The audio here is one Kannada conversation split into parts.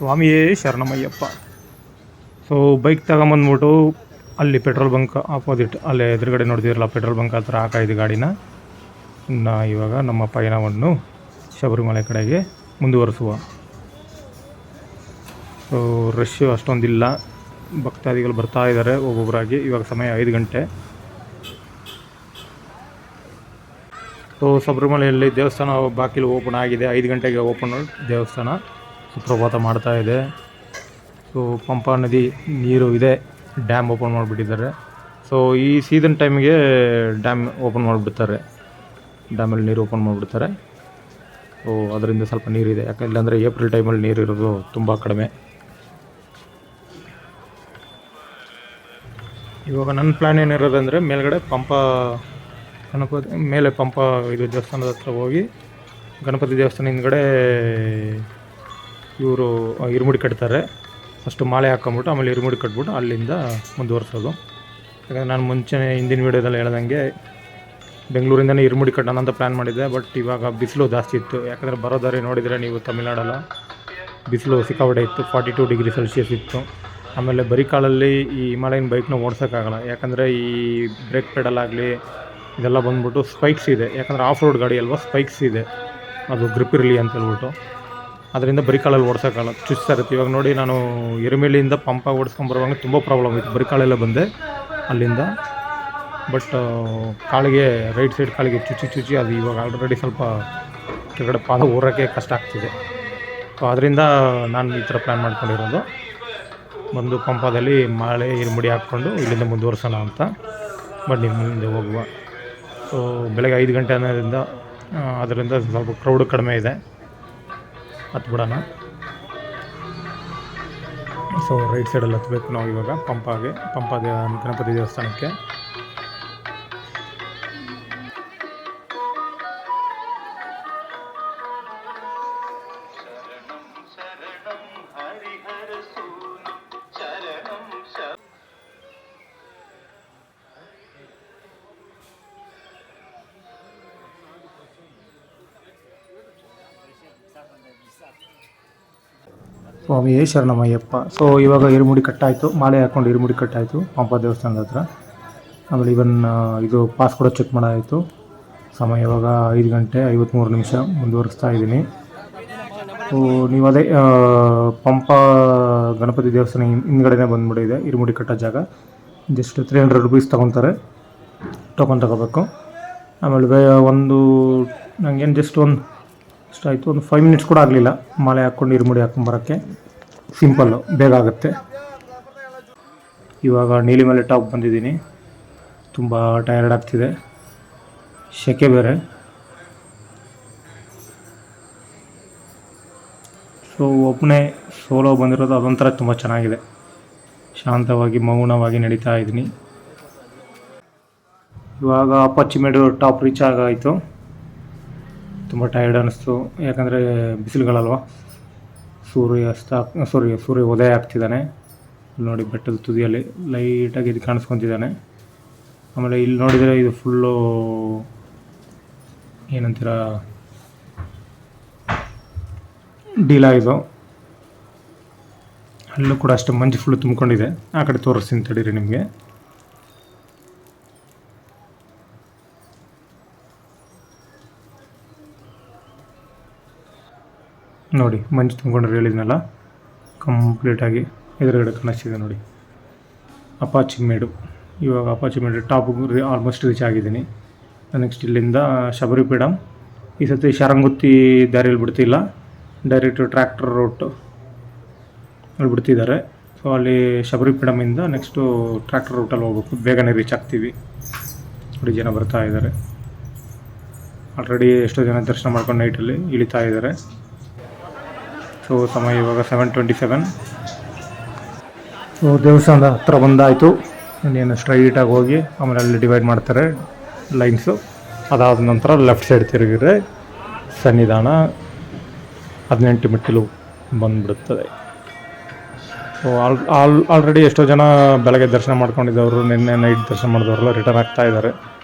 ಸ್ವಾಮಿಯೇ ಶರಣಮಯ್ಯಪ್ಪ. ಸೊ ಬೈಕ್ ತಗೊಂಬಂದ್ಬಿಟ್ಟು ಅಲ್ಲಿ ಪೆಟ್ರೋಲ್ ಬಂಕ್ ಆಪೋಸಿಟ್ ಅಲ್ಲೇ ಎದುರುಗಡೆ ನೋಡ್ತಿದ್ರಲ್ಲ ಪೆಟ್ರೋಲ್ ಬಂಕ್ ಹತ್ರ ಹಾಕಾಯ್ದು ಗಾಡಿನ. ಇವಾಗ ನಮ್ಮ ಪಯಣವನ್ನು ಶಬರಿಮಲೆ ಕಡೆಗೆ ಮುಂದುವರಿಸುವ. ಸೊ ರಶ್ಶು ಅಷ್ಟೊಂದಿಲ್ಲ, ಭಕ್ತಾದಿಗಳು ಬರ್ತಾ ಇದ್ದಾರೆ ಒಬ್ಬೊಬ್ಬರಾಗಿ. ಇವಾಗ ಸಮಯ 5 ಗಂಟೆ. ಸೊ ಶಬರಿಮಲೆಯಲ್ಲಿ ದೇವಸ್ಥಾನ ಬಾಗಿಲು ಓಪನ್ ಆಗಿದೆ. 5 ಗಂಟೆಗೆ ಓಪನ್ ದೇವಸ್ಥಾನ. ಸುಪ್ರಭಾತ ಮಾಡ್ತಾ ಇದೆ. ಸೊ ಪಂಪಾ ನದಿ ನೀರು ಇದೆ, ಡ್ಯಾಮ್ ಓಪನ್ ಮಾಡಿಬಿಟ್ಟಿದ್ದಾರೆ. ಸೊ ಈ ಸೀಸನ್ ಟೈಮಿಗೆ ಡ್ಯಾಮ್ ಓಪನ್ ಮಾಡಿಬಿಡ್ತಾರೆ, ಡ್ಯಾಮಲ್ಲಿ ನೀರು ಓಪನ್ ಮಾಡಿಬಿಡ್ತಾರೆ. ಸೊ ಅದರಿಂದ ಸ್ವಲ್ಪ ನೀರಿದೆ, ಯಾಕಂದರೆ ಏಪ್ರಿಲ್ ಟೈಮಲ್ಲಿ ನೀರಿರೋದು ತುಂಬ ಕಡಿಮೆ. ಇವಾಗ ನನ್ನ ಪ್ಲ್ಯಾನ್ ಏನಿರೋದಂದರೆ ಮೇಲ್ಗಡೆ ಮೇಲೆ ಪಂಪ ಇದು ದೇವಸ್ಥಾನದ ಹತ್ರ ಹೋಗಿ ಗಣಪತಿ ದೇವಸ್ಥಾನ ಹಿಂದ್ಗಡೆ ಇವರು ಇರುಮುಡಿ ಕಟ್ತಾರೆ. ಫಸ್ಟು ಮಾಲೆ ಹಾಕ್ಕೊಂಬಿಟ್ಟು ಆಮೇಲೆ ಇರುಮುಡಿ ಕಟ್ಬಿಟ್ಟು ಅಲ್ಲಿಂದ ಮುಂದುವರ್ಸೋದು. ಯಾಕಂದರೆ ನಾನು ಹಿಂದಿನ ವೀಡಿಯೋದಲ್ಲಿ ಹೇಳ್ದಂಗೆ ಬೆಂಗಳೂರಿಂದನೇ ಇರುಮುಡಿ ಕಟ್ಟೋಣ ಅಂತ ಪ್ಲ್ಯಾನ್ ಮಾಡಿದ್ದೆ. ಬಟ್ ಇವಾಗ ಬಿಸಿಲು ಜಾಸ್ತಿ ಇತ್ತು, ಯಾಕಂದರೆ ಬರೋ ದಾರಿ ನೋಡಿದರೆ ನೀವು ತಮಿಳ್ನಾಡಲ್ಲ ಬಿಸಿಲು ಸಿಕ್ಕಾಪಟ್ಟೆ ಇತ್ತು. 42 ಡಿಗ್ರಿ ಸೆಲ್ಸಿಯಸ್ ಇತ್ತು. ಆಮೇಲೆ ಬರೀ ಕಾಲಲ್ಲಿ ಈ ಹಿಮಾಲಯನ್ ಬೈಕ್ನ ಓಡಿಸೋಕ್ಕಾಗಲ್ಲ, ಯಾಕಂದರೆ ಈ ಬ್ರೇಕ್ ಪೆಡಲ್ ಆಗಲಿ ಇದೆಲ್ಲ ಬಂದ್ಬಿಟ್ಟು ಸ್ಪೈಕ್ಸ್ ಇದೆ. ಯಾಕಂದರೆ ಆಫ್ ರೋಡ್ ಗಾಡಿ ಅಲ್ವಾ, ಸ್ಪೈಕ್ಸ್ ಇದೆ, ಅದು ಗ್ರಿಪ್ ಇರಲಿ ಅಂತ ಹೇಳ್ಬಿಟ್ಟು. ಅದರಿಂದ ಬರೀ ಕಾಲಲ್ಲಿ ಓಡಿಸೋಕ್ಕಾಗಲ್ಲ, ಚುಚ್ತಾ ಇರುತ್ತೆ. ಇವಾಗ ನೋಡಿ, ನಾನು ಎರುಮೇಲಿಯಿಂದ ಪಂಪ ಓಡಿಸ್ಕೊಂಬರುವಾಗ ತುಂಬ ಪ್ರಾಬ್ಲಮ್ ಇತ್ತು. ಬರೀ ಕಾಲೆಲ್ಲ ಬಂದೆ ಅಲ್ಲಿಂದ. ಬಟ್ ಕಾಲಿಗೆ ರೈಟ್ ಸೈಡ್ ಕಾಲಿಗೆ ಚುಚ್ಚಿ ಅದು ಇವಾಗ ಆಲ್ರೆಡಿ ಸ್ವಲ್ಪ ಕೆಳಗಡೆ ಪಾದ ಊರೋಕ್ಕೆ ಕಷ್ಟ ಆಗ್ತಿದೆ. ಸೊ ಅದರಿಂದ ನಾನು ಈ ಥರ ಪ್ಲ್ಯಾನ್ ಮಾಡ್ಕೊಂಡಿರೋದು, ಬಂದು ಪಂಪದಲ್ಲಿ ಮಾಲೆ ಇರುಮುಡಿ ಹಾಕ್ಕೊಂಡು ಇಲ್ಲಿಂದ ಮುಂದುವರ್ಸೋಣ ಅಂತ. ಬನ್ನಿ ಮುಂದೆ ಹೋಗುವ. ಸೊ ಬೆಳಗ್ಗೆ 5 ಗಂಟೆ ಅನ್ನೋದ್ರಿಂದ ಅದರಿಂದ ಸ್ವಲ್ಪ ಕ್ರೌಡ್ ಕಡಿಮೆ ಇದೆ, ಹತ್ಬಿಡೋಣ. ಸೊ ರೈಟ್ ಸೈಡಲ್ಲಿ ಹತ್ತಬೇಕು ನಾವು ಇವಾಗ ಪಂಪ ಗಣಪತಿ ದೇವಸ್ಥಾನಕ್ಕೆ. ಸ್ವಾಮಿಯೇ ಶರಣಮಯ್ಯಪ್ಪ. ಸೊ ಇವಾಗ ಇರುಮುಡಿ ಕಟ್ಟಾಯಿತು, ಮಾಲೆ ಹಾಕ್ಕೊಂಡು ಇರುಮುಡಿ ಕಟ್ಟಾಯಿತು ಪಂಪ ದೇವಸ್ಥಾನದ ಹತ್ರ. ಆಮೇಲೆ ಇದು ಪಾಸ್ ಕೂಡ ಚೆಕ್ ಮಾಡಾಯಿತು. ಸಮಯ ಇವಾಗ 5 ಗಂಟೆ 53 ನಿಮಿಷ. ಮುಂದುವರಿಸ್ತಾ ಇದ್ದೀನಿ. ಸೊ ನೀವು ಅದೇ ಪಂಪ ಗಣಪತಿ ದೇವಸ್ಥಾನ ಹಿಂದ್ಗಡೆನೇ ಬಂದ್ಬಿಟ್ಟಿದೆ ಇರುಮುಡಿ ಕಟ್ಟೋ ಜಾಗ. ಜಸ್ಟ್ 300 ರುಪೀಸ್ ತೊಗೊತಾರೆ, ಟೋಕನ್ ತೊಗೋಬೇಕು. ಆಮೇಲೆ ನನಗೇನು ಜಸ್ಟ್ ಎಷ್ಟಾಯಿತು, ಒಂದು 5 ಮಿನಿಟ್ಸ್ ಕೂಡ ಆಗಲಿಲ್ಲ ಮಾಲೆ ಹಾಕ್ಕೊಂಡು ಇರುಮುಡಿ ಹಾಕ್ಕೊಂಬರೋಕ್ಕೆ. ಸಿಂಪಲ್ಲು, ಬೇಗ ಆಗುತ್ತೆ. ಇವಾಗ ನೀಲಿಮಲೆ ಟಾಪ್ ಬಂದಿದ್ದೀನಿ, ತುಂಬ ಟಯರ್ಡ್ ಆಗ್ತಿದೆ, ಸೆಕೆ ಬೇರೆ. ಸೊ ಒಬ್ಬನೇ ಸೋಲೋ ಬಂದಿರೋದು ಅದೊಂಥರ ತುಂಬ ಚೆನ್ನಾಗಿದೆ. ಶಾಂತವಾಗಿ ಮೌನವಾಗಿ ನಡೀತಾ ಇದ್ದೀನಿ. ಇವಾಗ ಅಪ್ಪಾಚಿಮೇಡು ಟಾಪ್ ರೀಚ್ ಆಗಾಯಿತು. ತುಂಬ ಟಯರ್ಡ್ ಅನ್ನಿಸ್ತು, ಯಾಕಂದರೆ ಬಿಸಿಲುಗಳಲ್ವ. ಸೂರ್ಯ ಉದಯ ಆಗ್ತಿದ್ದಾನೆ. ನೋಡಿ ಬೆಟ್ಟದ ತುದಿಯಲ್ಲಿ ಲೈಟಾಗಿ ಇದು ಕಾಣಿಸ್ಕೊತಿದ್ದಾನೆ. ಆಮೇಲೆ ಇಲ್ಲಿ ನೋಡಿದರೆ ಇದು ಫುಲ್ಲು ಏನಂತೀರ ಡೀಲ ಇದು. ಅಲ್ಲೂ ಕೂಡ ಅಷ್ಟು ಮಂಜು ಫುಲ್ಲು ತುಂಬಿಕೊಂಡಿದೆ. ಆ ಕಡೆ ತೋರಿಸ್ತೀನಿ ತಡೀರಿ ನಿಮಗೆ. ನೋಡಿ ಮಂಜು ತುಂಬಿಕೊಂಡ್ರೆ ಹೇಳಿದ್ನಲ್ಲ, ಕಂಪ್ಲೀಟಾಗಿ ಎದುರುಗಡೆ ಕಾಣಿಸ್ತಿದೆ ನೋಡಿ ಅಪ್ಪಾಚಿಮೇಡು. ಇವಾಗ ಅಪ್ಪಾಚಿಮೇಡು ಟಾಪಿಗೆ ಆಲ್ಮೋಸ್ಟ್ ರೀಚ್ ಆಗಿದ್ದೀನಿ. ನೆಕ್ಸ್ಟ್ ಇಲ್ಲಿಂದ ಶಬರಿಪೀಡಂ. ಈ ಸತಿ ಶರಂಗುತ್ತಿ ದಾರಿಯಲ್ಲಿ ಬಿಡ್ತಿಲ್ಲ, ಡೈರೆಕ್ಟ್ ಟ್ರ್ಯಾಕ್ಟರ್ ರೂಟು ಅಲ್ಲಿ ಬಿಡ್ತಿದ್ದಾರೆ. ಸೊ ಅಲ್ಲಿ ಶಬರಿಪೀಡಮಿಂದ ನೆಕ್ಸ್ಟು ಟ್ರ್ಯಾಕ್ಟರ್ ರೂಟಲ್ಲಿ ಹೋಗ್ಬೇಕು, ಬೇಗನೆ ರೀಚ್ ಆಗ್ತೀವಿ. ನೋಡಿ ಜನ ಬರ್ತಾ ಇದ್ದಾರೆ. ಆಲ್ರೆಡಿ ಎಷ್ಟೋ ಜನ ದರ್ಶನ ಮಾಡ್ಕೊಂಡು ನೈಟಲ್ಲಿ ಇಳಿತಾ ಇದ್ದಾರೆ. ಸೊ ಸಮಯ ಇವಾಗ 7:27. ಸೊ ದೇವಸ್ಥಾನದ ಹತ್ರ ಬಂದಾಯಿತು. ಇನ್ನೇನು ಸ್ಟ್ರೈಟಾಗಿ ಹೋಗಿ ಆಮೇಲೆ ಅಲ್ಲಿ ಡಿವೈಡ್ ಮಾಡ್ತಾರೆ ಲೈನ್ಸು. ಅದಾದ ನಂತರ ಲೆಫ್ಟ್ ಸೈಡ್ ತಿರುಗಿದ್ರೆ ಸನ್ನಿಧಾನ 18 ಮೆಟ್ಟಿಲು ಬಂದುಬಿಡುತ್ತದೆ. ಸೊ ಆಲ್ರೆಡಿ ಎಷ್ಟೋ ಜನ ಬೆಳಗ್ಗೆ ದರ್ಶನ ಮಾಡ್ಕೊಂಡಿದ್ದವರು, ನಿನ್ನೆ ನೈಟ್ ದರ್ಶನ ಮಾಡಿದವರೆಲ್ಲ ರಿಟರ್ನ್ ಆಗ್ತಾ ಇದ್ದಾರೆ.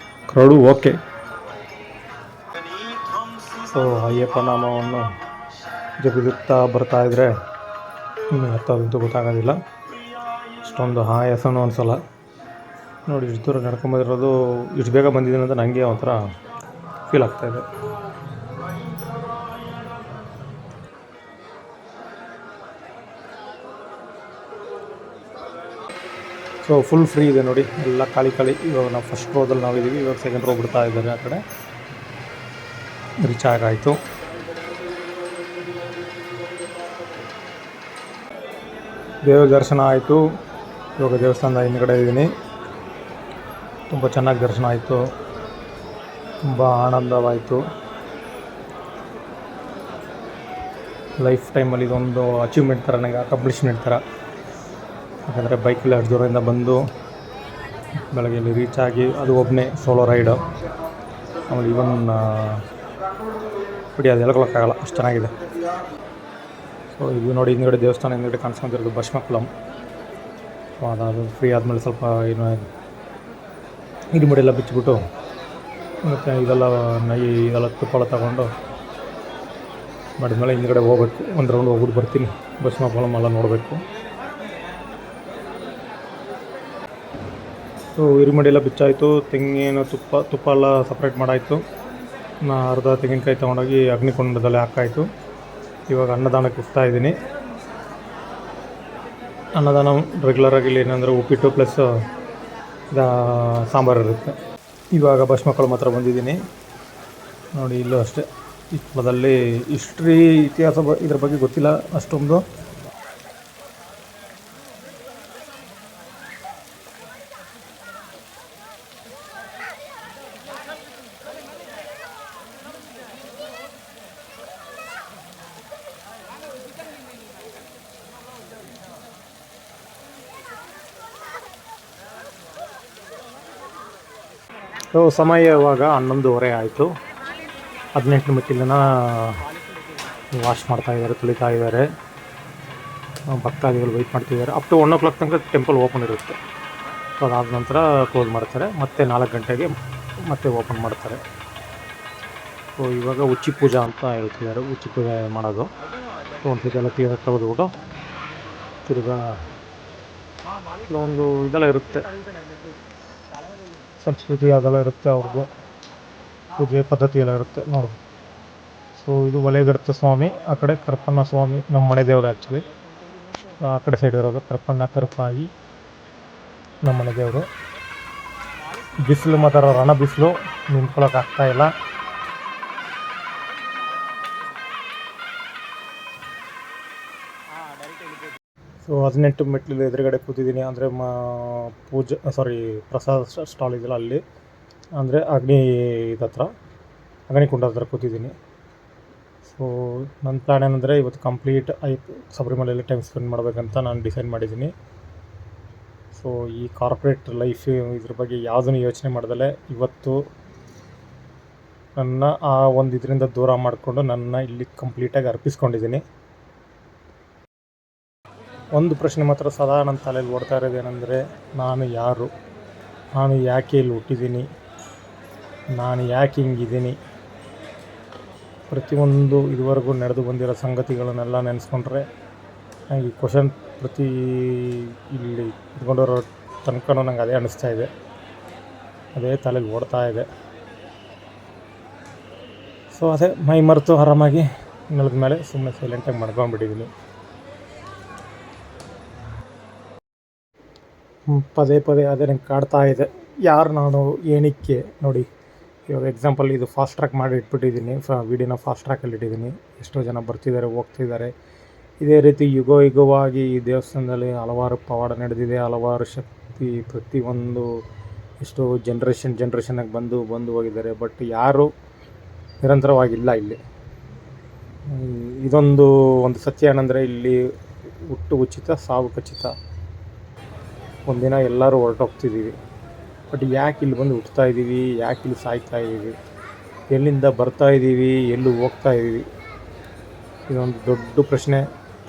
Crowd okay. ಸೊ ಅಯ್ಯಪ್ಪ ನಾಮವನ್ನು ಜಪಿಸುತ್ತಾ ಬರ್ತಾಯಿದ್ರೆ ಇನ್ನು ಹತ್ತೋದಂತೂ ಗೊತ್ತಾಗೋದಿಲ್ಲ. ಅಷ್ಟೊಂದು ಆಯಾಸನೂ ಅನಿಸಲ್ಲ. ನೋಡಿ ಇಷ್ಟು ದೂರ ನಡ್ಕೊಂಬಂದಿರೋದು, ಇಷ್ಟು ಬೇಗ ಬಂದಿದ್ದೀನಿ ಅಂತ ನನಗೆ ಒಂಥರ ಫೀಲ್ ಆಗ್ತಾಯಿದೆ. ಸೊ ಫುಲ್ ಫ್ರೀ ಇದೆ ನೋಡಿ, ಎಲ್ಲ ಖಾಲಿ. ಇವಾಗ ನಾವು ಫಸ್ಟ್ ರೋದಲ್ಲಿ ನಾವಿದ್ದೀವಿ, ಇವಾಗ ಸೆಕೆಂಡ್ ರೋ ಬಿಡ್ತಾ ಇದ್ದಾರೆ. ಆ ಕಡೆ ರೀಚ್ ಆಗಾಯಿತು. ದೇವ್ರ ದರ್ಶನ ಆಯಿತು. ಇವಾಗ ದೇವಸ್ಥಾನದ ಹಿಂದ್ಗಡೆ ಇದ್ದೀನಿ. ತುಂಬ ಚೆನ್ನಾಗಿ ದರ್ಶನ ಆಯಿತು, ತುಂಬ ಆನಂದವಾಯಿತು. ಲೈಫ್ ಟೈಮಲ್ಲಿ ಇದೊಂದು ಅಚೀವ್ಮೆಂಟ್ ಥರ, ನನಗೆ ಅಕಾಂಪ್ಲಿಷ್ಮೆಂಟ್ ಥರ. ಯಾಕಂದರೆ ಬೈಕಲ್ಲಿ ಅಷ್ಟು ದೂರದಿಂದ ಬಂದು ಬೆಳಗ್ಗೆ ಇಲ್ಲಿ ರೀಚ್ ಆಗಿ, ಅದು ಒಬ್ಬನೇ ಸೋಲೋ ರೈಡು. ಆಮೇಲೆ ಇವನ್ ಬಿಡಿ ಅದು ಹೇಳ್ಕೊಳಕ್ಕಾಗಲ್ಲ, ಅಷ್ಟು ಚೆನ್ನಾಗಿದೆ. ಸೊ ಇದು ನೋಡಿ ಹಿಂದ್ಗಡೆ ದೇವಸ್ಥಾನ ಹಿಂದ್ಗಡೆ ಕಾಣಿಸ್ಕೊಂತಿರೋದು ಬಶ್ಮಕುಲಂ. ಸೊ ಅದಾದ ಫ್ರೀ ಆದಮೇಲೆ ಸ್ವಲ್ಪ ಏನು ಇರುಮುಡಿ ಬಿಚ್ಚಿಬಿಟ್ಟು ಮತ್ತು ಇದೆಲ್ಲ ತುಪ್ಪಳ ತಗೊಂಡು ಮಾಡಿದ್ಮೇಲೆ ಹಿಂದ್ಗಡೆ ಹೋಗ್ಬೇಕು. ಒಂದು ರೌಂಡ್ ಹೋಗ್ಬಿಟ್ಟು ಬರ್ತೀನಿ. ಬಶ್ಮಕುಲಂ ಎಲ್ಲ ನೋಡಬೇಕು. ಸೊ ಇರುಮಡಿ ಎಲ್ಲ ಬಿಚ್ಚಾಯಿತು. ತೆಂಗಿನ ತುಪ್ಪ ಎಲ್ಲ ಸಪ್ರೇಟ್ ಮಾಡಾಯಿತು. ಅರ್ಧ ತೆಂಗಿನಕಾಯಿ ತೊಗೊಂಡೋಗಿ ಅಗ್ನಿಕುಂಡದಲ್ಲಿ ಹಾಕಾಯಿತು. ಇವಾಗ ಅನ್ನದಾನಕ್ಕೆ ಇಡ್ತಾ ಇದ್ದೀನಿ. ಅನ್ನದಾನ ರೆಗ್ಯುಲರಾಗಿ ಇಲ್ಲಿ ಏನಂದರೆ ಉಪ್ಪಿಟ್ಟು ಪ್ಲಸ್ ಸಾಂಬಾರು ಇರುತ್ತೆ. ಇವಾಗ ಬಶ್ಮಕುಲಂ ಹತ್ರ ಬಂದಿದ್ದೀನಿ ನೋಡಿ. ಇಲ್ಲೂ ಅಷ್ಟೇ, ಈ ಸ್ಥಳದಲ್ಲಿ ಹಿಸ್ಟ್ರಿ ಇತಿಹಾಸ ಇದ್ರ ಬಗ್ಗೆ ಗೊತ್ತಿಲ್ಲ ಅಷ್ಟೊಂದು. ಸೊ ಸಮಯ ಇವಾಗ 11:30 ಆಯಿತು. 18 ಮೆಟ್ಟಿಲನ್ನ ವಾಶ್ ಮಾಡ್ತಾಯಿದ್ದಾರೆ, ತುಳಿತಾ ಇದ್ದಾರೆ. ಭಕ್ತಾದಿಗಳು ವೆಯ್ಟ್ ಮಾಡ್ತಿದ್ದಾರೆ. ಅಪ್ ಟು 1 o'clock ತನಕ ಟೆಂಪಲ್ ಓಪನ್ ಇರುತ್ತೆ. ಸೊ ಅದಾದ ನಂತರ ಕ್ಲೋಸ್ ಮಾಡ್ತಾರೆ. ಮತ್ತೆ 4 ಗಂಟೆಗೆ ಮತ್ತೆ ಓಪನ್ ಮಾಡ್ತಾರೆ. ಸೊ ಇವಾಗ ಉಚ್ಚಿ ಪೂಜಾ ಅಂತ ಹೇಳ್ತಿದ್ದಾರೆ. ಉಚ್ಚಿ ಪೂಜೆ ಮಾಡೋದು. ಸೊ ಒಂದು ಸತಿ ಎಲ್ಲ ತೀರ ತೆಗೆದುಬಿಟ್ಟು ತಿರ್ಗಾ ಒಂದು ಇದೆಲ್ಲ ಇರುತ್ತೆ, ಸಂಸ್ಕೃತಿ ಅದೆಲ್ಲ ಇರುತ್ತೆ. ಅವ್ರದ್ದು ಪೂಜೆ ಪದ್ಧತಿ ಎಲ್ಲ ಇರುತ್ತೆ ನೋಡಿ. ಸೊ ಇದು ವಲಯಗರ್ತ ಸ್ವಾಮಿ, ಆ ಕಡೆ ಕರಪಣ್ಣ ಸ್ವಾಮಿ, ನಮ್ಮ ಮನೆ ದೇವರು ಆ್ಯಕ್ಚುಲಿ. ಆ ಕಡೆ ಸೈಡ್ ಇರೋದು ಕರಪಣ್ಣ, ಕರಪಾಯಿ ನಮ್ಮ ಮನೆ ದೇವರು. ಬಿಸಿಲು ಮಾತ್ರ ರಣ ಬಿಸಿಲು, ನಿಂತ್ಕೊಳ್ಳೋಕೆ ಆಗ್ತಾಯಿಲ್ಲ. ಸೊ 18 ಮೆಟ್ಲು ಎದುರುಗಡೆ ಕೂತಿದ್ದೀನಿ. ಅಂದರೆ ಪ್ರಸಾದ ಸ್ಟಾಲ್ ಇದೆಯಲ್ಲ ಅಲ್ಲಿ, ಅಂದರೆ ಅಗ್ನಿಕುಂಡ ಹತ್ರ ಕೂತಿದ್ದೀನಿ. ಸೊ ನನ್ನ ಪ್ಲ್ಯಾನ್ ಏನಂದರೆ ಇವತ್ತು ಕಂಪ್ಲೀಟ್ ಶಬರಿಮಲೆಯಲ್ಲಿ ಟೈಮ್ ಸ್ಪೆಂಡ್ ಮಾಡಬೇಕಂತ ನಾನು ಡಿಸೈಡ್ ಮಾಡಿದ್ದೀನಿ. ಸೊ ಈ ಕಾರ್ಪೊರೇಟ್ ಲೈಫ್ ಇದ್ರ ಬಗ್ಗೆ ಯಾವುದನ್ನು ಯೋಚನೆ ಮಾಡ್ದಲೇ ಇವತ್ತು ನನ್ನ ಆ ಒಂದು ಇದರಿಂದ ದೂರ ಮಾಡಿಕೊಂಡು ನನ್ನ ಇಲ್ಲಿ ಕಂಪ್ಲೀಟಾಗಿ ಅರ್ಪಿಸ್ಕೊಂಡಿದ್ದೀನಿ. ಒಂದು ಪ್ರಶ್ನೆ ಮಾತ್ರ ಸದಾ ನನ್ನ ತಲೆಯಲ್ಲಿ ಓಡ್ತಾ ಇರೋದೇನೆಂದರೆ, ನಾನು ಯಾರು, ನಾನು ಯಾಕೆ ಇಲ್ಲಿ ಹುಟ್ಟಿದ್ದೀನಿ, ನಾನು ಯಾಕೆ ಹಿಂಗಿದ್ದೀನಿ. ಪ್ರತಿಯೊಂದು ಇದುವರೆಗೂ ನಡೆದು ಬಂದಿರೋ ಸಂಗತಿಗಳನ್ನೆಲ್ಲ ನೆನೆಸ್ಕೊಂಡ್ರೆ ನನಗೆ ಈ ಕ್ವಶನ್ ಇಲ್ಲಿ ಇಟ್ಕೊಂಡಿರೋ ತನಕ ನಂಗೆ ಅದೇ ಅನ್ನಿಸ್ತಾ ಇದೆ, ಅದೇ ತಲೆಯಲ್ಲಿ ಓಡ್ತಾ ಇದೆ. ಸೊ ಅದೇ ಮೈ ಮರೆತು ಆರಾಮಾಗಿ ನೆಲದ ಮೇಲೆ ಸುಮ್ಮನೆ ಸೈಲೆಂಟಾಗಿ ಮಾಡ್ಕೊಂಡ್ಬಿಟ್ಟಿದ್ದೀನಿ. ಪದೇ ಅದೇ ನಂಗೆ ಕಾಡ್ತಾ ಇದೆ, ಯಾರು ನಾನು, ಏನಕ್ಕೆ. ನೋಡಿ ಇವಾಗ ಎಕ್ಸಾಂಪಲ್ ಇದು ಫಾಸ್ಟ್ ಟ್ರ್ಯಾಕ್ ಮಾಡಿ ಇಟ್ಬಿಟ್ಟಿದ್ದೀನಿ, ವೀಡಿಯೋನ ಫಾಸ್ಟ್ ಟ್ರ್ಯಾಕಲ್ಲಿ ಇಟ್ಟಿದ್ದೀನಿ. ಎಷ್ಟೋ ಜನ ಬರ್ತಿದ್ದಾರೆ, ಹೋಗ್ತಿದ್ದಾರೆ. ಇದೇ ರೀತಿ ಯುಗವಾಗಿ ಈ ದೇವಸ್ಥಾನದಲ್ಲಿ ಹಲವಾರು ಪವಾಡ ನಡೆದಿದೆ, ಹಲವಾರು ಶಕ್ತಿ, ಪ್ರತಿಯೊಂದು ಎಷ್ಟೋ ಜನ್ರೇಷನ್ನಾಗಿ ಬಂದು ಹೋಗಿದ್ದಾರೆ. ಬಟ್ ಯಾರೂ ನಿರಂತರವಾಗಿಲ್ಲ ಇಲ್ಲಿ. ಒಂದು ಸತ್ಯ ಏನಂದರೆ, ಇಲ್ಲಿ ಹುಟ್ಟು ಉಚಿತ, ಸಾವು ಖಚಿತ. ಒಂದಿನ ಎಲ್ಲರೂ ಹೊರಟೋಗ್ತಿದ್ದೀವಿ. ಬಟ್ ಯಾಕೆ ಇಲ್ಲಿ ಬಂದು ಹುಟ್ತಾ ಇದ್ದೀವಿ, ಯಾಕೆ ಇಲ್ಲಿ ಸಾಯ್ತಾ ಇದ್ದೀವಿ, ಎಲ್ಲಿಂದ ಬರ್ತಾ ಇದ್ದೀವಿ, ಎಲ್ಲಿ ಹೋಗ್ತಾ ಇದ್ದೀವಿ, ಇದೊಂದು ದೊಡ್ಡ ಪ್ರಶ್ನೆ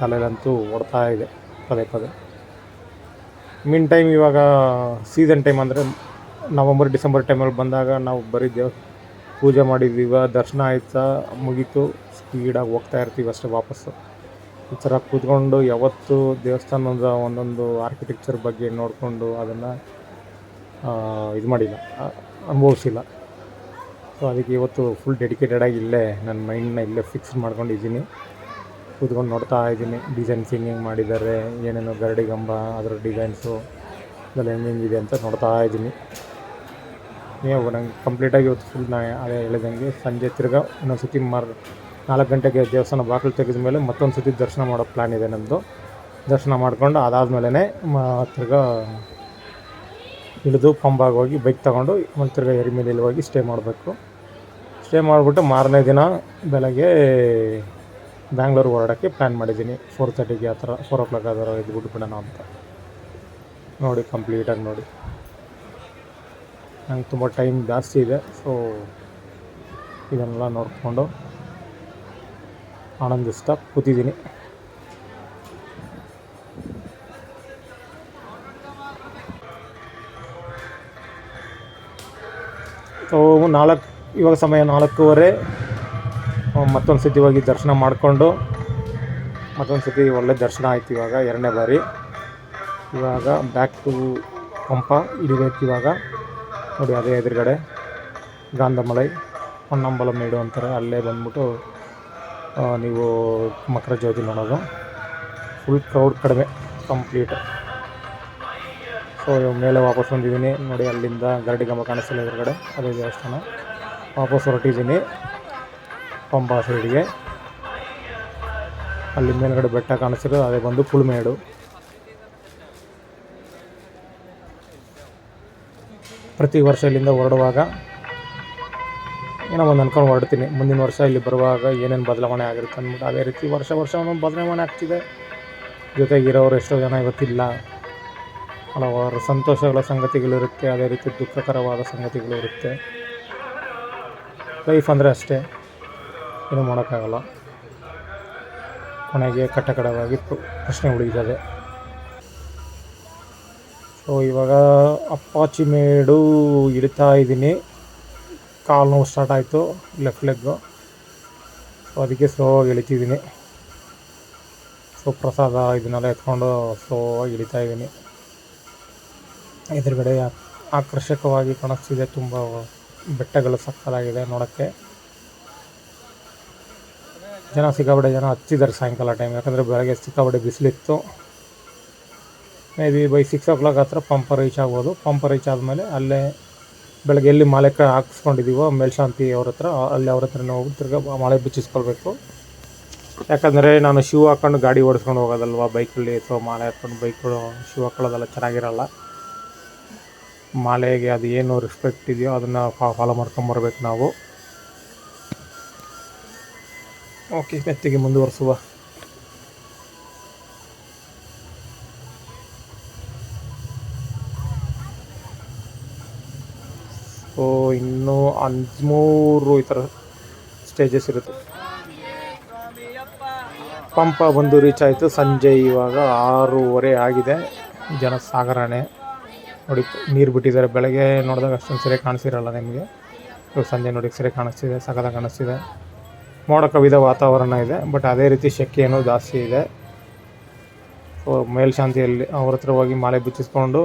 ತಲೆಯಲ್ಲಂತೂ ಓಡ್ತಾ ಇದೆ ಪದೇ. ಮೀನ್ ಟೈಮ್ ಇವಾಗ ಸೀಸನ್ ಟೈಮ್ ಅಂದರೆ ನವಂಬರ್ ಡಿಸೆಂಬರ್ ಟೈಮಲ್ಲಿ ಬಂದಾಗ ನಾವು ಬರೀ ಪೂಜೆ ಮಾಡಿದ್ದೀವ, ದರ್ಶನ ಆಯ್ತಾ, ಮುಗೀತು, ಸ್ಪೀಡಾಗಿ ಹೋಗ್ತಾ ಇರ್ತೀವಿ ಅಷ್ಟೇ ವಾಪಸ್ಸು. ಈ ಥರ ಕೂತ್ಕೊಂಡು ಯಾವತ್ತೂ ದೇವಸ್ಥಾನದ ಒಂದೊಂದು ಆರ್ಕಿಟೆಕ್ಚರ್ ಬಗ್ಗೆ ನೋಡಿಕೊಂಡು ಅದನ್ನು ಇದು ಮಾಡಿಲ್ಲ, ಅನುಭವಿಸಿಲ್ಲ. ಸೊ ಅದಕ್ಕೆ ಇವತ್ತು ಫುಲ್ ಡೆಡಿಕೇಟೆಡಾಗಿ ಇಲ್ಲೇ ನನ್ನ ಮೈಂಡನ್ನ ಇಲ್ಲೇ ಫಿಕ್ಸ್ ಮಾಡ್ಕೊಂಡಿದ್ದೀನಿ. ಕೂತ್ಕೊಂಡು ನೋಡ್ತಾ ಇದ್ದೀನಿ ಡಿಸೈನ್ಸ್ ಹೆಂಗೆ ಮಾಡಿದ್ದಾರೆ, ಏನೇನು ಗರಡಿಗಂಬ ಅದರ ಡಿಸೈನ್ಸು ಅದೆಲ್ಲ ಹೆಂಗಿದೆ ಅಂತ ನೋಡ್ತಾ ಇದ್ದೀನಿ. ನೀವು ನಂಗೆ ಕಂಪ್ಲೀಟಾಗಿ ಇವತ್ತು ಫುಲ್ ಅದೇ ಹೇಳಿದಂಗೆ ಸಂಜೆ ತಿರ್ಗಾ ಇನ್ನೊಂದು ಸತಿ 4 ಗಂಟೆಗೆ ದೇವಸ್ಥಾನ ಬಾಗಿಲು ತೆಗೆದ ಮೇಲೆ ಮತ್ತೊಂದು ಸತಿ ದರ್ಶನ ಮಾಡೋ ಪ್ಲ್ಯಾನ್ ಇದೆ ನಮ್ಮದು. ದರ್ಶನ ಮಾಡಿಕೊಂಡು ಅದಾದಮೇಲೆ ತಿರ್ಗಾ ಇಳಿದು ಪಂಬಾಗಿ ಹೋಗಿ ಬೈಕ್ ತೊಗೊಂಡು ಮತ್ತು ತಿರ್ಗಾ ಎರಿಮೇಲಿಯಲ್ಲಿ ಹೋಗಿ ಸ್ಟೇ ಮಾಡಬೇಕು. ಸ್ಟೇ ಮಾಡಿಬಿಟ್ಟು ಮಾರನೇ ದಿನ ಬೆಳಗ್ಗೆ ಬ್ಯಾಂಗ್ಳೂರು ಹೊರಡೋಕ್ಕೆ ಪ್ಲ್ಯಾನ್ ಮಾಡಿದ್ದೀನಿ. 4:30ಗೆ ಆ ಥರ 4 o'clock ಆ ಥರ ಎದ್ದು ಬಿಡೋಣ ಅಂತ. ನೋಡಿ ಕಂಪ್ಲೀಟಾಗಿ ನೋಡಿ, ನಂಗೆ ತುಂಬ ಟೈಮ್ ಜಾಸ್ತಿ ಇದೆ. ಸೊ ಇದನ್ನೆಲ್ಲ ನೋಡಿಕೊಂಡು ಆನಂದಿಸ್ತಾ ಕೂತಿದ್ದೀನಿ. ಸೊ ಇವಾಗ ಸಮಯ 4:15. ಮತ್ತೊಂದು ಸತಿ ಹೋಗಿ ದರ್ಶನ ಮಾಡಿಕೊಂಡು ಮತ್ತೊಂದು ಸತಿ ಒಳ್ಳೆ ದರ್ಶನ ಆಯ್ತು. ಇವಾಗ 2ನೇ ಬಾರಿ. ಇವಾಗ ಬ್ಯಾಕ್ ಟು ಪಂಪ ಇಳಿಬೇಕು. ಇವಾಗ ನೋಡಿ ಅದೇ ಎದುರುಗಡೆ ಗಾಂಧಮಲೈ ಹೊನ್ನಂಬಲಮೇಡು ಅಂತಾರೆ, ಅಲ್ಲೇ ಬಂದ್ಬಿಟ್ಟು ನೀವು ಮಕರ ಜ್ಯೋತಿ ನೋಡೋದು. ಫುಲ್ ಕ್ರೌಡ್ ಕಡಿಮೆ ಕಂಪ್ಲೀಟ್. ಸೊ ಮೇಲೆ ವಾಪಸ್ ಬಂದಿದ್ದೀನಿ ನೋಡಿ, ಅಲ್ಲಿಂದ ಗರಡಿಗಂಬ ಕಾಣಿಸ್ತಿಲ್ಲ ಎದುರುಗಡೆ, ಅದೇ ದೇವಸ್ಥಾನ. ವಾಪಸ್ ಹೊರಟಿದ್ದೀನಿ ಪಂಬಾ ಸೈಡ್ಗೆ. ಅಲ್ಲಿ ಮೇಲ್ಗಡೆ ಬೆಟ್ಟ ಕಾಣಿಸ್ತಿರೋದು ಅದೇ ಬಂದು ಕುಳುಮೇಡು. ಪ್ರತಿ ವರ್ಷ ಇಲ್ಲಿಂದ ಹೊರಡುವಾಗ ಏನೋ ಒಂದು ಅಂದ್ಕೊಂಡು ಹೊರಡ್ತೀನಿ, ಮುಂದಿನ ವರ್ಷ ಇಲ್ಲಿ ಬರುವಾಗ ಏನೇನು ಬದಲಾವಣೆ ಆಗಿರುತ್ತೆ ಅಂದ್ಬಿಟ್ಟು. ಅದೇ ರೀತಿ ವರ್ಷ ಒಂದೊಂದು ಬದಲಾವಣೆ ಆಗ್ತಿದೆ. ಜೊತೆಗಿರೋರು ಎಷ್ಟೋ ಜನ ಇವತ್ತಿಲ್ಲ. ಹಲವಾರು ಸಂತೋಷಗಳ ಸಂಗತಿಗಳಿರುತ್ತೆ, ಅದೇ ರೀತಿ ದುಃಖಕರವಾದ ಸಂಗತಿಗಳು ಇರುತ್ತೆ. ಲೈಫ್ ಅಂದರೆ ಅಷ್ಟೇ, ಏನೂ ಮಾಡೋಕ್ಕಾಗಲ್ಲ. ಕೊನೆಗೆ ಕಟ್ಟಕಡವಾಗಿ ಪ್ರಶ್ನೆ ಉಳಿಯುತ್ತದೆ. ಸೊ ಇವಾಗ ಅಪ್ಪಾಚಿ ಮೇಡು ಇಳಿತಾ ಇದ್ದೀನಿ. ಕಾಲು ನೋವು ಸ್ಟಾರ್ಟ್ ಆಯಿತು, ಲೆಫ್ಟ್ ಲೆಗ್ಗು. ಸೊ ಅದಕ್ಕೆ ಸ್ಲೋವಾಗಿ ಇಳಿತಿದ್ದೀನಿ. ಸೊ ಪ್ರಸಾದ ಇದನ್ನೆಲ್ಲ ಎತ್ಕೊಂಡು ಸ್ಲೋವಾಗಿ ಇಳಿತಾ ಇದ್ದೀನಿ. ಎದುರುಗಡೆ ಆಕರ್ಷಕವಾಗಿ ಕಾಣಿಸ್ತಿದೆ, ತುಂಬ ಬೆಟ್ಟಗಳು ಸಕ್ಕತ್ತಾಗಿದೆ ನೋಡೋಕ್ಕೆ. ಸಿಕ್ಕಾಪಟ್ಟೆ ಜನ ಹತ್ತಿದ್ದಾರೆ ಸಾಯಂಕಾಲ ಟೈಮ್, ಯಾಕಂದರೆ ಬೆಳಗ್ಗೆ ಸಿಕ್ಕಾಪಟ್ಟೆ ಬಿಸಿಲಿತ್ತು. ಮೇ ಬಿ ಬೈ 6 o'clock ಹತ್ರ ಪಂಪ ರೀಚ್ ಆಗ್ಬೋದು. ಪಂಪ ರೀಚ್ ಆದಮೇಲೆ ಅಲ್ಲೇ ಬೆಳಗ್ಗೆ ಎಲ್ಲಿ ಮಾಲೆ ಹಾಕ್ಸ್ಕೊಂಡಿದ್ದೀವೋ ಮೇಲ್ಶಾಂತಿ ಅವ್ರ ಹತ್ರ, ಅಲ್ಲಿ ಅವ್ರ ಹತ್ರನೇ ಹೋಗಿ ತಿರ್ಗಾ ಮಾಲೆ ಬಿಚ್ಚಿಸ್ಕೊಳ್ಬೇಕು. ಯಾಕಂದರೆ ನಾನು ಶೂ ಹಾಕ್ಕೊಂಡು ಗಾಡಿ ಓಡಿಸ್ಕೊಂಡು ಹೋಗೋದಲ್ವ ಬೈಕಲ್ಲಿ. ಸೊ ಮಾಲೆ ಹಾಕ್ಕೊಂಡು ಬೈಕ್ಗಳು ಶೂ ಹಾಕೊಳ್ಳೋದೆಲ್ಲ ಚೆನ್ನಾಗಿರಲ್ಲ. ಮಾಲೆಗೆ ಅದು ಏನು ರೆಸ್ಪೆಕ್ಟ್ ಇದೆಯೋ ಅದನ್ನು ಫಾಲೋ ಮಾಡ್ಕೊಂಬರ್ಬೇಕು ನಾವು. ಓಕೆ, ಮೆತ್ತಿಗೆ ಮುಂದುವರಿಸುವ. ಸೊ ಇನ್ನೂ 13 ಈ ಥರ ಸ್ಟೇಜಸ್ ಇರುತ್ತೆ. ಪಂಪ ಬಂದು ರೀಚ್ ಆಯಿತು ಸಂಜೆ. ಇವಾಗ 6:30 ಆಗಿದೆ. ಜನ ಸಾಗರಣೆ ನೋಡಿ, ನೀರು ಬಿಟ್ಟಿದ್ದಾರೆ. ಬೆಳಗ್ಗೆ ನೋಡಿದಾಗ ಅಷ್ಟೊಂದು ಸರಿ ಕಾಣಿಸಿರಲ್ಲ ನಿಮಗೆ. ಇವಾಗ ಸಂಜೆ ನೋಡಿ ಸರಿ ಕಾಣಿಸ್ತಿದೆ, ಸಖತ್ತಾಗಿ ಕಾಣಿಸ್ತಿದೆ. ಮೋಡ ಕವಿದ ವಾತಾವರಣ ಇದೆ, ಬಟ್ ಅದೇ ರೀತಿ ಶೆಕೆಯೂ ಜಾಸ್ತಿ ಇದೆ. ಸೊ ಮೇಲ್ಶಾಂತಿಯಲ್ಲಿ ಅವ್ರ ಹತ್ರ ಹೋಗಿ ಮಾಲೆ ಬಿಚ್ಚಿಸ್ಕೊಂಡು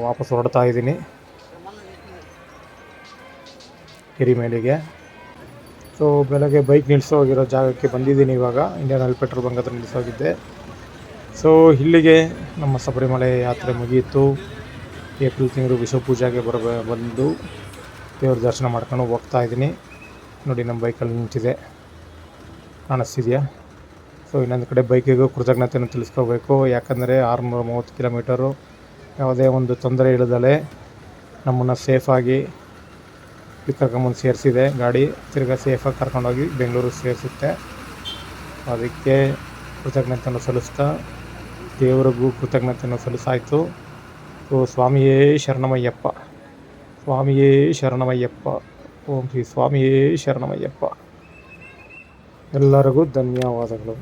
ವಾಪಸ್ ಹೊರಡ್ತಾ ಇದ್ದೀನಿ ಎರಿಮೇಲಿಗೆ. ಸೊ ಬೆಳಗ್ಗೆ ಬೈಕ್ ನಿಲ್ಲಿಸೋಗಿರೋ ಜಾಗಕ್ಕೆ ಬಂದಿದ್ದೀನಿ. ಇವಾಗ ಇಂಡಿಯನ್ ಆಯಿಲ್ ಪೆಟ್ರೋಲ್ ಬಂಕ್ ಹತ್ರ ನಿಲ್ಲಿಸೋಗಿದ್ದೆ. ಸೊ ಇಲ್ಲಿಗೆ ನಮ್ಮ ಶಬರಿಮಲೆ ಯಾತ್ರೆ ಮುಗಿಯಿತು. ಏಪ್ರಿಲ್ ತಿಂಗಳು ವಿಶ್ವ ಪೂಜೆಗೆ ಬಂದು ದೇವ್ರ ದರ್ಶನ ಮಾಡ್ಕೊಂಡು ಹೋಗ್ತಾ ಇದ್ದೀನಿ. ನೋಡಿ ನಮ್ಮ ಬೈಕಲ್ಲಿ ನಿಂತಿದೆ, ಕಾಣಿಸ್ತಿದೆಯಾ? ಸೊ ಇನ್ನೊಂದು ಕಡೆ ಬೈಕಿಗೂ ಕೃತಜ್ಞತೆಯನ್ನು ತಿಳಿಸ್ಕೋಬೇಕು. ಯಾಕಂದರೆ 630 ಕಿಲೋಮೀಟರು ಯಾವುದೇ ಒಂದು ತೊಂದರೆ ಇಲ್ಲದಲೇ ನಮ್ಮನ್ನು ಸೇಫಾಗಿ ಕರ್ಕೊಂಬಂದು ಸೇರಿಸಿದೆ ಗಾಡಿ. ತಿರ್ಗಾ ಸೇಫಾಗಿ ಕರ್ಕೊಂಡೋಗಿ ಬೆಂಗಳೂರಿಗೆ ಸೇರಿಸುತ್ತೆ. ಅದಕ್ಕೆ ಕೃತಜ್ಞತೆಯನ್ನು ಸಲ್ಲಿಸ್ತಾ ದೇವರಿಗೂ ಕೃತಜ್ಞತೆಯನ್ನು ಸಲ್ಲಿಸಾಯಿತು. ಸೊ ಸ್ವಾಮಿಯೇ ಶರಣಮಯ್ಯಪ್ಪ, ಸ್ವಾಮಿಯೇ ಶರಣಮಯ್ಯಪ್ಪ, ಓಂ ಶ್ರೀ ಸ್ವಾಮಿಯೇ ಶರಣಮಯ್ಯಪ್ಪ. ಎಲ್ಲರಿಗೂ ಧನ್ಯವಾದಗಳು.